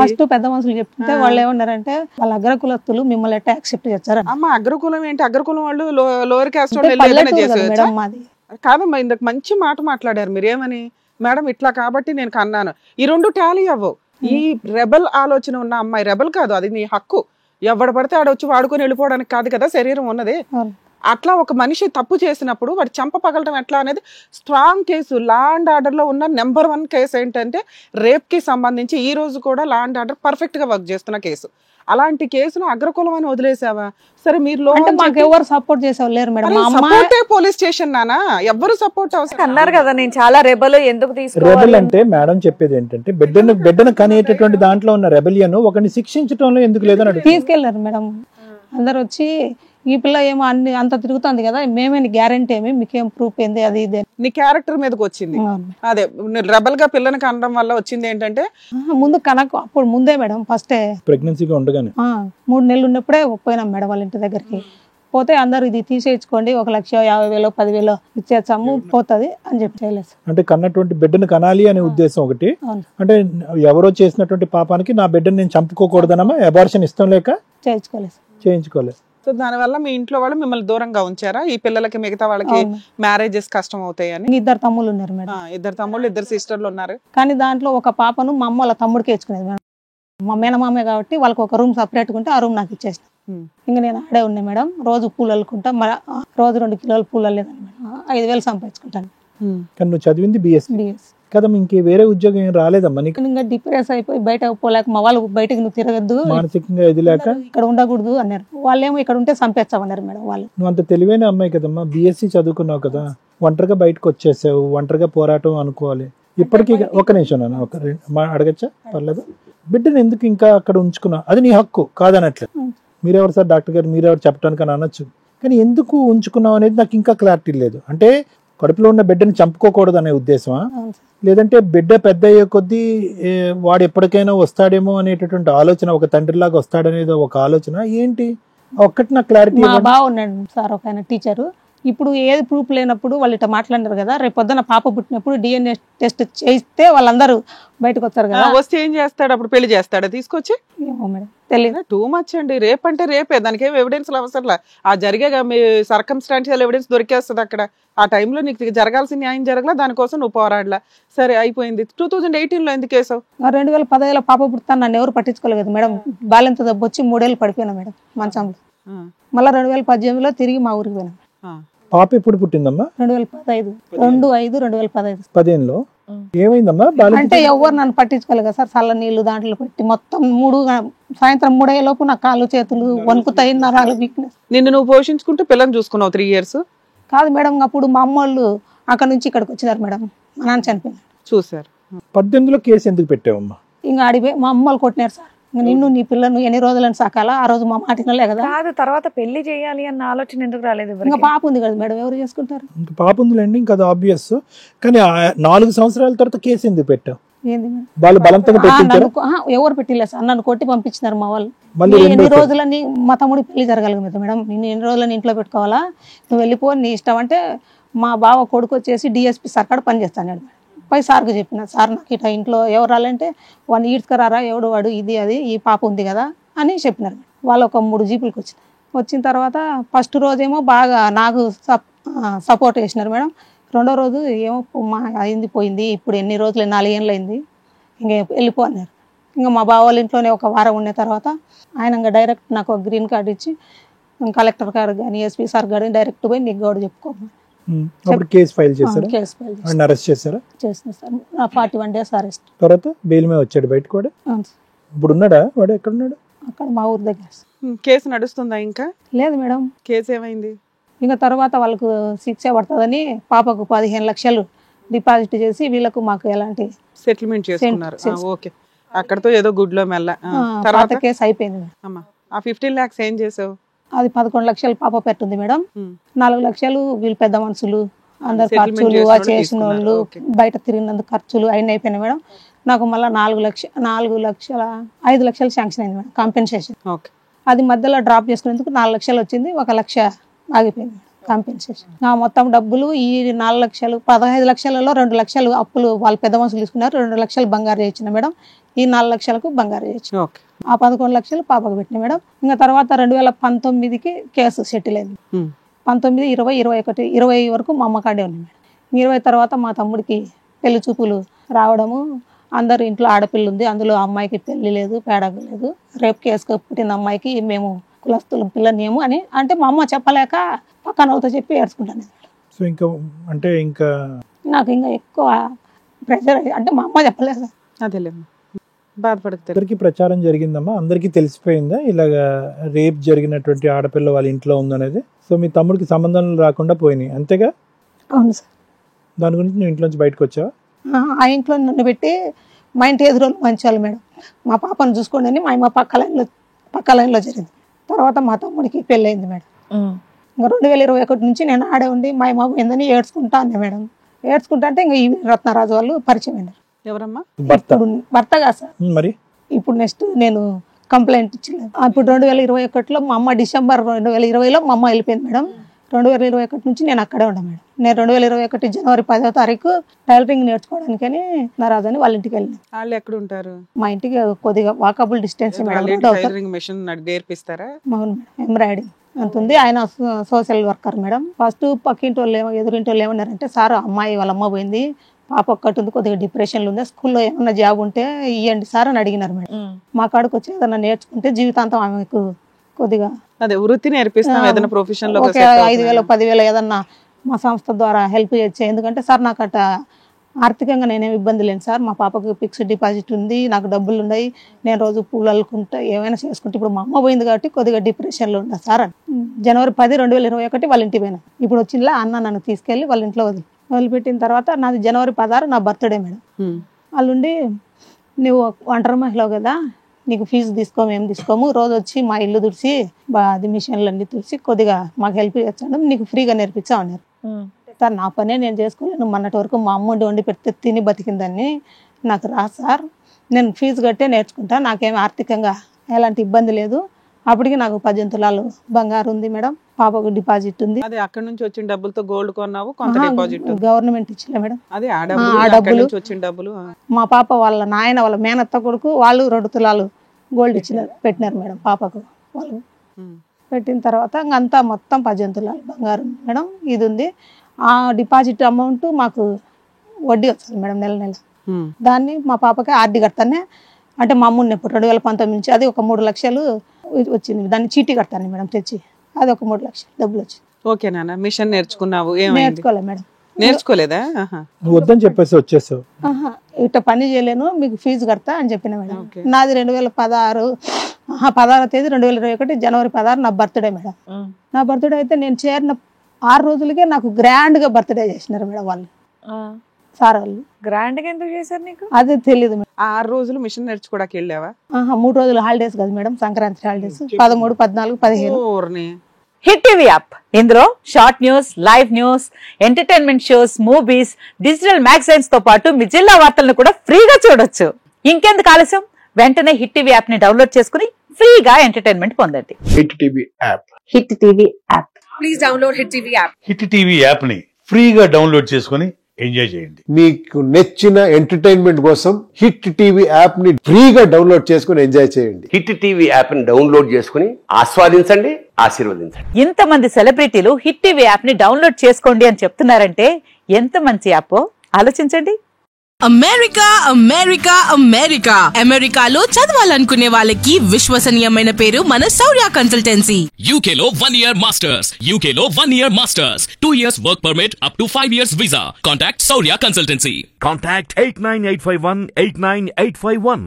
First పెద్ద మనుషులు చెప్తే వాళ్ళు ఏమన్నారంటే వాళ్ళ అగ్రకులస్తులు మిమ్మల్ని ఎట్లా యాక్సెప్ట్ చేస్తారు. అమ్మ అగ్రకులం ఏంటి? అగ్రకులం వాళ్ళు లోవర్ కాస్ట్ వాళ్ళు మాది కాదమ్మా. ఇందుకు మంచి మాట మాట్లాడారు మీరు. ఏమని? మేడం ఇట్లా కాబట్టి నేను కన్నాను. ఈ రెండు టాలీ అవ్వవు. ఈ రెబల్ ఆలోచన ఉన్న అమ్మాయి రెబల్ కాదు, అది నీ హక్కు. ఎవడ పడితే ఆడొచ్చి వాడుకొని వెళ్ళిపోవడానికి కాదు కదా శరీరం ఉన్నది. అట్లా ఒక మనిషి తప్పు చేసినప్పుడు వాడు చెంప పగలటం ఎట్లా అనేది strong case. Law and order లో ఉన్న నెంబర్ 1 కేసు ఏంటంటే రేప్ కి సంబంధించి ఈ రోజు కూడా లా అండ్ ఆర్డర్ పర్ఫెక్ట్ గా వర్క్ చేస్తున్న కేసు. అలాంటి కేసును అగ్రకులం అని వదిలేసావా? సరే మీరు ఎవరు సపోర్ట్ చేసేవాళ్ళు లేరు మేడం. పోలీస్ స్టేషన్ నానా ఎవరు సపోర్ట్ అవసరం అన్నారు కదా, నేను చాలా రెబల్ ఎందుకు తీసుకోవాలి. రెబల్ అంటే మేడం చెప్పేది ఏంటంటే బిడ్డను కనేటటువంటి దాంట్లో ఉన్న రెబలియన్ ఒకరిని శిక్షించడంలో ఎందుకు లేదని తీసుకెళ్లారు మేడం. అందరు వచ్చి ఈ పిల్ల ఏమో అన్ని అంత తిరుగుతుంది కదా, మేమే గ్యారంటీ ఏమి, మీకేం ప్రూఫ్ ఏంది, అది ఇదే నీ క్యారెక్టర్ మీదకి వచ్చింది. అదే రెబల్ గా పిల్లని కనడం వల్ల వచ్చింది ఏంటంటే ముందు కనకు అప్పుడు ముందే మేడం ఫస్టే ప్రెగ్నెన్సీగా ఉండగానే 3 నెలలు ఉన్నప్పుడే పోయినాం మేడం వాళ్ళ ఇంటి దగ్గరికి. పోతే అందరు ఇది తీసేయించుకోండి, 1,50,000 10,000 ఇచ్చేస్తాము పోతుంది అని చెప్పి చేయలేదు. అంటే కన్నటువంటి బిడ్డను కనాలి అనే ఉద్దేశం ఒకటి. అంటే ఎవరో చేసినటువంటి పాపానికి నా బిడ్డను నేను చంపుకోకూడదనమా అబార్షన్ ఇష్టం లేక చేయించుకోలేదు. సో దానివల్ల మీ ఇంట్లో వాళ్ళు మిమ్మల్ని దూరంగా ఉంచారా? ఈ పిల్లలకి మిగతా వాళ్ళకి మ్యారేజెస్ కష్టం అవుతాయని. 2 తమ్ముళ్ళు ఉన్నారు మేడం. 2 తమ్ముళ్ళు 2 సిస్టర్లు ఉన్నారు. కానీ దాంట్లో ఒక పాపను మా అమ్మ వాళ్ళ తమ్ముడికి ఇచ్చుకునేది మేడం. మా మేనమామే కాబట్టి వాళ్ళకి ఒక రూమ్ సపరేట్ ఉంటే ఆ రూమ్ నాకు ఇచ్చేసిన. ఇంకా నేను ఆడే ఉన్నాయి మేడం. రోజు పూలు అల్లుకుంటా, రోజు 2 కిలోలు పూలు అల్లేదాన్ని మేడం. 5,000 సంపాదించుకుంటాను. కానీ నువ్వు చదివింది బిఎస్సి కదా, ఇంకే వేరే ఉద్యోగం ఏం రాలేదమ్మా నీకు? ఇంకా డిప్రెస్ అయిపోయి బయటకు పోలేక మా వాళ్ళు బయటకు నువ్వు తిరగద్దు, మానసికంగా ఇది లేక ఇక్కడ ఉండకూడదు అన్నారు. వాళ్ళేమో ఇక్కడ ఉంటే చంపేస్తామన్నారు మేడం వాళ్ళు. నువ్వు అంత తెలివైన అమ్మాయి కదమ్మా, బిఎస్సి చదువుకున్నావు కదా, ఒంటరిగా బయటకు వచ్చేసావు, ఒంటరిగా పోరాటం అనుకోవాలి. ఇప్పటికీ ఒక నిమిషం నాన్న అడగచ్చా? పర్లేదు. బిడ్డను ఎందుకు ఇంకా అక్కడ ఉంచుకున్నావు? అది నీ హక్కు కాదనట్లేదు. మీరెవరు సార్ డాక్టర్ గారు, మీరెవరు చెప్పడానికి అని అనొచ్చు. కానీ ఎందుకు ఉంచుకున్నావు అనేది నాకు ఇంకా క్లారిటీ లేదు. అంటే కడుపులో ఉన్న బిడ్డని చంపుకోకూడదు అనే ఉద్దేశమా, లేదంటే బిడ్డ పెద్ద అయ్యే కొద్దీ వాడు ఎప్పటికైనా వస్తాడేమో అనేటటువంటి ఆలోచన, ఒక తండ్రిలాగా వస్తాడనేది ఒక ఆలోచన ఏంటి? ఒక్కటి నాకు క్లారిటీ. మా బావ ఉన్నాడు సార్ ఒక ఆయన టీచరు. ఇప్పుడు ఏది ప్రూఫ్ లేనప్పుడు వాళ్ళు ఇట్లా మాట్లాడినారు కదా, రేపు పొద్దున పాప పుట్టినప్పుడు DNA టెస్ట్ చేయిస్తే వాళ్ళందరూ బయటకు వస్తారు కదా. వస్తే ఏం చేస్తాడు? అప్పుడు పెళ్లి చేస్తాడా తీసుకొచ్చి? ఏమో మేడం తెలియదు. టూ మచ్ అండి. రేప్ అంటే రేపే, దానికి ఏం ఎవిడెన్స్ అవసరంలా. ఆ జరిగే మీ సర్కమ్స్టాన్షియల్ ఎవిడెన్స్ దొరికేస్తుంది అక్కడ. ఆ టైంలో నీకు జరగాల్సిన న్యాయం జరగలా, దానికోసం నువ్వు పోరాడలా. సరే అయిపోయింది. 2018లో ఎందుకు వేసావు? 2015లో పాప పుడతాను నన్ను ఎవరు పట్టించుకోలేదు మేడం. బాల్యంత దెబ్బ వచ్చి 3 ఏళ్ళు పడిపోయినా మేడం మంచంలో. మళ్ళీ 2018లో తిరిగి మా ఊరికి పోయినా. పాప ఎప్పుడు పుట్టిందమ్మా? 2015 2/5/2015. 15లో ఏమైందమ్మా? అంటే ఎవరు నన్ను పట్టించుకోలేదు కదా సార్. చల్ల నీళ్లు దాంట్లో పెట్టి మొత్తం సాయంత్రం 3 అయ్యేలోపు నా కాళ్ళు చేతులు వణుకుతాయి, నరాలు వీక్నెస్. నిన్ను నువ్వు పోషించుకుంటూ పిల్లలు చూసుకున్నావు 3 years? కాదు మేడం, అప్పుడు మా అమ్మ వాళ్ళు అక్కడ నుంచి ఇక్కడికి వచ్చినారు మేడం. మా నాన్న చనిపోయినాడు. చూసారు. 18లో కేసు ఎందుకు పెట్టావమ్మా? ఇంకా అడిపోయి మా అమ్మ వాళ్ళు కొట్టినారు సార్. నిన్ను నీ పిల్లను ఎన్ని రోజులని సాకాలా, ఆ రోజు మా మాట వినలే కదా. కాదు, తర్వాత పెళ్లి చేయాలి అన్న ఆలోచన ఎందుకు రాలేదు? ఇంకా పాప ఉంది కదా మేడం, ఎవరు చేసుకుంటారు? ఇంకా పాప ఉందిలేండి, ఇంకా అది ఆబ్వియస్. కానీ 4 సంవత్సరాల తర్వాత కేసు ఎందుకు పెట్టావు? ఏంది వాళ్ళు బలంతంగా పెట్టించారు? ఎవరు పెట్టిలే సార్, నన్ను కొట్టి పంపించినారు మా వాళ్ళు. ఎన్ని రోజులని మా తమ్ముడికి పెళ్లి జరగాలి కదా మేడం, నేను ఎన్ని రోజులని ఇంట్లో పెట్టుకోవాలా, నువ్వు వెళ్ళిపో నీ ఇష్టం అంటే. మా బావ కొడుకు వచ్చేసి DSP సార్ కాడ పని చేస్తాను. పోయి సార్కి చెప్పిన, సార్ నాకు ఇట్లా ఇంట్లో ఎవరు రాలంటే 1 ఈడ్చుకరారా, ఎవడు వాడు, ఇది అది ఈ పాప ఉంది కదా అని చెప్పినారు. వాళ్ళు ఒక 3 జీపులకు వచ్చిన తర్వాత ఫస్ట్ రోజేమో బాగా నాకు సపోర్ట్ చేసినారు మేడం. 2వ రోజు ఏమో మా అయింది పోయింది, ఇప్పుడు ఎన్ని రోజులు 4 ఏళ్ళు అయింది, ఇంకా వెళ్ళిపో అన్నారు. ఇంకా మా బావ వాళ్ళ ఇంట్లోనే ఒక వారం ఉన్న తర్వాత ఆయన ఇంకా డైరెక్ట్ నాకు గ్రీన్ కార్డు ఇచ్చి కలెక్టర్ గారు కానీ SP సార్ గారు డైరెక్ట్ పోయి నీకు గౌడు చెప్పుకోమని కేసు ఫైల్ చేశారు. అరెస్ట్ చేశారా? చేసిన సార్ 41 days అరెస్ట్. తర్వాత బెయిల్ మీద వచ్చాడు బయట కూడా. ఇప్పుడు ఉన్నాడా వాడు? ఎక్కడ ఉన్నాడు? అక్కడ మా ఊరు దగ్గర. కేసు నడుస్తుందా ఇంకా? లేదు మేడం. కేసు ఏమైంది? ఇంకా తర్వాత వాళ్ళకు శిక్ష పడుతుందని పాపకు 15 లక్షలు డిపాజిట్ చేసి వీళ్ళకు మాకు ఎలాంటి సెటిల్మెంట్ చేసుకున్నారు. ఓకే, అక్కడతో ఏదో గుడ్లో మెల్ల. తర్వాత కేసు అయిపోయింది. ఆ 15 lakhs ఏం చేసావు? అది 11 లక్షలు పాప పెట్టింది మేడం. 4 లక్షలు వీళ్ళు పెద్ద మనుషులు అందరు ఖర్చులు, చేసిన వాళ్ళు బయట తిరిగినందుకు ఖర్చులు అయిన అయిపోయినాయి మేడం. నాకు మళ్ళీ 5 లక్షలు శాంక్షన్ అయింది మేడం కాంపెన్సేషన్. అది మధ్యలో డ్రాప్ చేసుకునేందుకు 4 లక్షలు వచ్చింది, 1 లక్ష ఆగిపోయింది. కాంపెన్సేషన్. మొత్తం డబ్బులు ఈ 4 లక్షలు 15 లక్షలలో 2 లక్షలు అప్పులు వాళ్ళ పెద్ద మనుషులు తీసుకున్నారు. 2 లక్షలు బంగారు చేయించిన మేడం. ఈ 4 లక్షలకు బంగారు చేయించిన. ఆ 11 లక్షలు పాపకు పెట్టిన మేడం. ఇంకా తర్వాత 2019కి కేసు సెటిల్ అయింది. 19, 20, 21, 20 వరకు మా అమ్మ కాడే ఉంది మేడం. 20 తర్వాత మా తమ్ముడికి పెళ్లి చూపులు రావడము, అందరు ఇంట్లో ఆడపిల్ల ఉంది, అందులో అమ్మాయికి పెళ్లి లేదు, పేడగ లేదు, రేపు కేసుకు పుట్టిన అమ్మాయికి మేము కులస్తుల పిల్లనేమో అని అంటే మా అమ్మ చెప్పలేక పక్కన వాళ్ళతో చెప్పి ఏడ్చుకుంటాను. సో ఇంకా అంటే ఇంకా నాకు ఇంకా ఎక్కువ ప్రెషర్ అంటే మా అమ్మ చెప్పలేదు. అదేలేమ్మా, బాధపడతారు. అందరికీ ప్రచారం జరిగిందమ్మా, అందరికీ తెలిసిపోయిందా ఇలాగా రేప్ జరిగినటువంటి ఆడపిల్ల వాళ్ళ ఇంట్లో ఉందనేది? సో మీ తమ్ముడికి సంబంధాలు రాకుండా పోయినాయి అంతేగా? అవును సార్. దాని గురించి నువ్వు ఇంట్లోంచి బయటకు వచ్చావా? ఆ ఇంట్లో నన్ను పెట్టి మా ఇంటి ఎదురోళ్ళు మంచి వాళ్ళు మేడం, మా పాపను చూసుకోండి అని మా అమ్మ పక్క లైన్లో జరిగింది. తర్వాత మా తమ్ముడికి పెళ్ళి అయింది మేడం. ఇంకా 2021 నుంచి నేను ఆడే ఉండి మా అమ్మ ఏందని ఏడ్చుకుంటా అన్నా మేడం. ఏడ్చుకుంటా అంటే ఇంకా ఈ రత్నరాజు వాళ్ళు పరిచయం అయినారు. ఎవరమ్మా? భర్త కాదు సార్. మరి ఇప్పుడు నెక్స్ట్ నేను కంప్లైంట్ ఇచ్చలేదు. అప్పుడు 2021లో మా అమ్మ డిసెంబర్ 2020లో మా అమ్మ వెళ్ళిపోయింది మేడం. 2021 నుంచి నేను అక్కడే ఉన్నా మేడం. నేను 2021 జనవరి 10వ తారీఖు టైలరింగ్ నేర్చుకోవడానికని నారాజు అని వాళ్ళ ఇంటికి వెళ్ళిన. వాళ్ళు ఎక్కడ ఉంటారు? మా ఇంటికి కొద్దిగా వాకబుల్ డిస్టెన్స్ మేడం. టైలరింగ్ మెషిన్ నేర్పిస్తారా? అవును మేడం, ఎంబ్రాయిడింగ్ అంతుంది. ఆయన సోషల్ వర్కర్ మేడం. ఫస్ట్ పక్కింటి వాళ్ళు ఎదురింటి వాళ్ళు ఏమన్నారంటే, సార్ అమ్మాయి వాళ్ళ అమ్మ పోయింది, పాప ఒక్కటి ఉంది, కొద్దిగా డిప్రెషన్లో ఉంది, స్కూల్లో ఏమన్నా జాబ్ ఉంటే ఇవ్వండి సార్ అని అడిగినారు మేడం. మా కాడికి వచ్చి ఏదన్నా నేర్చుకుంటే జీవితాంతం ఆమెకు కొద్దిగా అదే వృత్తి నేర్పిస్తాం, ఏదైనా ప్రొఫెషన్ లో 5,000 10,000 ఏదన్నా మా సంస్థ ద్వారా హెల్ప్ చేయొచ్చు. ఎందుకంటే సార్ నాకు అట్ట ఆర్థికంగా నేనేమి ఇబ్బంది లేను సార్, మా పాపకు ఫిక్స్డ్ డిపాజిట్ ఉంది, నాకు డబ్బులు ఉన్నాయి, నేను రోజు పూలు అల్లుకుంటా ఏమైనా చేసుకుంటే, ఇప్పుడు మా అమ్మ పోయింది కాబట్టి కొద్దిగా డిప్రెషన్లో ఉన్నా సార్ అని. జనవరి 10, 2021 వాళ్ళ ఇంటికి పోయినా. ఇప్పుడు వచ్చిందా అన్న నన్ను తీసుకెళ్ళి వాళ్ళ ఇంట్లో వదిలిపెట్టిన తర్వాత నాది జనవరి 16 నా బర్త్డే మేడం. వాళ్ళుండి నువ్వు ఒంటరి మహిళ కదా, నీకు ఫీజు మేము తీసుకోము, రోజు వచ్చి మా ఇల్లు తుడిచి అది మిషన్లు అన్ని తుడిచి కొద్దిగా మాకు హెల్ప్ చేస్తాను, నీకు ఫ్రీగా నేర్పించా అన్నారు. సార్ నా పనే నేను చేసుకోలేను, మొన్నటి వరకు మా అమ్మ వండి పెడితే తిని బతికిందని నాకు రా సార్, నేను ఫీజు కట్టే నేర్చుకుంటా, నాకేమి ఆర్థికంగా ఎలాంటి ఇబ్బంది లేదు. అప్పటికి నాకు 18 తులాలు బంగారు ఉంది మేడం, పాపకు డిపాజిట్ ఉంది. అదే అక్కడ నుంచి వచ్చిన డబ్బులతో గోల్డ్ కొన్నావు, కొంత డిపాజిట్ గవర్నమెంట్ ఇచ్చిలే మేడం. అదే ఆ డబ్బులు వచ్చిన డబ్బులు మా పాప వాళ్ళ నాయన వాళ్ళ మేనత్త కొడుకు వాళ్ళు 2 తులాలు గోల్డ్ పెట్టినారు మేడం పాపకు. వాళ్ళు పెట్టిన తర్వాత అంతా మొత్తం 18 తులాలు బంగారు మేడం. ఇది ఉంది. ఆ డిపాజిట్ అమౌంట్ మాకు వడ్డీ వస్తుంది మేడం నెల నెల. దాన్ని మా పాపకి ఆర్డీ కడతానే, అంటే మా అమ్మ ఉన్నప్పుడు 2019 నుంచి అది ఒక 3 లక్షలు వచ్చింది, దాన్ని చీటీ కడతాను మేడం తెచ్చి, అది ఒక 3 లక్షలు డబ్బులు వచ్చింది. ఓకే నాన్న, మిషన్ నేర్చుకున్నావు, నేర్చుకోలే మేడం. నేర్చుకోలేదా? నువ్వు వద్దని చెప్పేసి వచ్చేసావు. ఇట్లా పని చేయలేను, మీకు ఫీజు కడతా అని చెప్పిన మేడం. నాది 2016 16వ తేదీ 2021 జనవరి 16 నా బర్త్డే మేడం. నా బర్త్డే అయితే నేను చేరిన 6 రోజులకే నాకు గ్రాండ్ గా బర్త్డే చేసినారు మేడం వాళ్ళు, సార్ వాళ్ళు. గ్రాండ్ గా ఎందుకు చేశారు నీకు? అదే తెలియదు మేడం. 6 రోజులు మిషన్ నేర్చుకోవడానికి వెళ్ళావా? 3 రోజులు హాలిడేస్ కదా మేడం, Sankranti holidays 13, 14, 15. Hit TV app, ఇందులో short news, live news, entertainment shows, movies, digital magazines తో పాటు మీ జిల్లా వార్తలను కూడా ఫ్రీగా చూడొచ్చు. ఇంకెందుకు ఆలస్యం, వెంటనే హిట్ టీవీ యాప్ ని డౌన్లోడ్ చేసుకుని ఫ్రీగా ఎంటర్టైన్మెంట్ పొందండి. Hit TV app. Hit TV app. Please download hit TV app. Hit TV app ని ఫ్రీగా డౌన్లోడ్ చేసుకుని ఎంజాయ్ చేయండి. మీకు నచ్చిన ఎంటర్టైన్మెంట్ కోసం హిట్ టీవీ యాప్ ని ఫ్రీగా డౌన్లోడ్ చేసుకుని ఎంజాయ్ చేయండి. హిట్ టీవీ యాప్ ని డౌన్లోడ్ చేసుకుని ఆస్వాదించండి, ఆశీర్వదించండి. ఇంతమంది సెలబ్రిటీలు హిట్ టీవీ యాప్ ని డౌన్లోడ్ చేసుకోండి అని చెప్తున్నారంటే ఎంత మంచి యాప్ ఆలోచించండి. అమెరికా అమెరికా అమెరికా అమెరికాలో చదవాలనుకునే వాళ్ళకి విశ్వసనీయమైన పేరు మన శౌర్య కన్సల్టెన్సీ. UK లో 1 year masters, UK లో 1 year masters, 2 years work permit up to 5 years visa. Contact Saurya Consultancy. Contact 89851 89851.